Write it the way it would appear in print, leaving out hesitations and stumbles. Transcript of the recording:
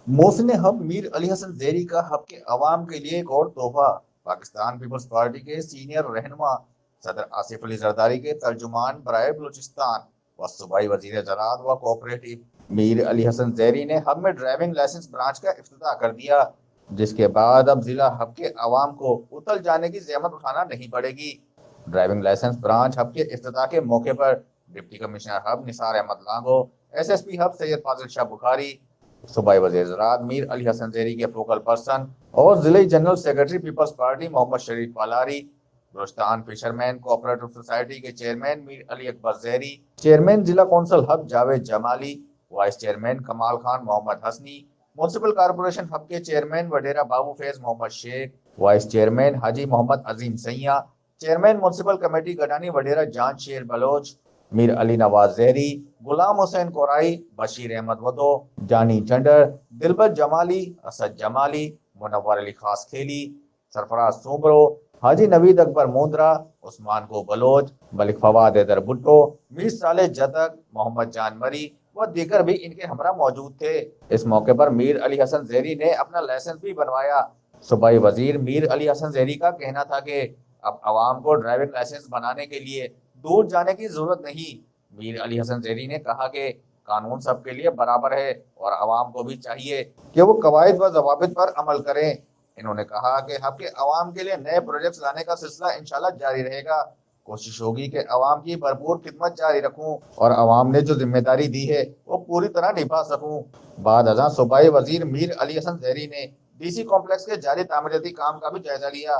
Mohsin hub Mir Ali Hasan जैरी का hub के अवाम के लिए एक और तोहफा। पाकिस्तान पीपल्स पार्टी के सीनियर रहनुमा सदर आसिफ अली जरदारी के तर्जुमान बराए बलूचिस्तान व सूबाई वजीर ज़राअत व कोऑपरेटिव मीर अली हसन जैरी ने हब में ड्राइविंग लाइसेंस ब्रांच का इफ्तिताह कर दिया, जिसके बाद अब जिला हब के अवाम को उतल जाने की जहमत उठाना नहीं पड़ेगी। ड्राइविंग लाइसेंस ब्रांच हब के इफ्तिताह के मौके पर deputy commissioner Hub Nisar Ahmed Lango, SSP Hub Syed Fazil Shah Bukhari, सूबाई वज़ीर ज़राअत मीर अली हसन ज़ैरी के फोकल पर्सन और जिले general secretary Peoples Party Mohammad Sharif Palari, Balochistan fisherman cooperative society के चेयरमैन मीर अली अकबर ज़ैरी, चेयरमैन जिला council Hub Javed Jamali, vice chairman Kamal Khan Mohammad Hasni, municipal corporation Hub के chairman Wadera Babu Faiz Mohammad Sheikh, vice chairman Haji Mohammad Azeem Saiya, chairman municipal committee Gadani Wadera Jan Sher Baloch, Mir Ali Nawaz Zehri, Ghulam Hussain Korai, Bashir Ahmed Wado, Jani Chandar, दिलबर जमाली, असद जमाली, मुनव्वर अली खास खेली, सरफराज सोबरो, हाजी नवीद अकबर मोंदरा, उस्मान को बलोच, मलिक फवाद हैदर भुट्टो, मीर साले जतक, मोहम्मद जान मरी व दीगर भी इनके हमरा मौजूद थे। इस मौके पर मीर अली हसन जैरी ने अपना लाइसेंस भी बनवाया। सूबाई वजीर मीर अली हसन जैरी का कहना था कि अब अवाम को ड्राइविंग लाइसेंस बनाने के लिए दूर जाने की जरूरत नहीं। मीर अली हसन जैरी ने कहा कि कानून सबके लिए बराबर है और अवाम को भी चाहिए कि वो कवायद व जवाबित पर अमल करें। इन्होंने कहा कि हब के अवाम के लिए नए प्रोजेक्ट्स लाने का सिलसिला इंशाल्लाह जारी रहेगा। कोशिश होगी कि अवाम की भरपूर खिदमत जारी रखूं और अवाम ने जो जिम्मेदारी दी है वो पूरी तरह निभा सकूं। बाद अज़ां सूबाई वजीर मीर अली हसन जैरी ने डीसी कॉम्प्लेक्स के जारी तामीराती काम का भी जायजा लिया।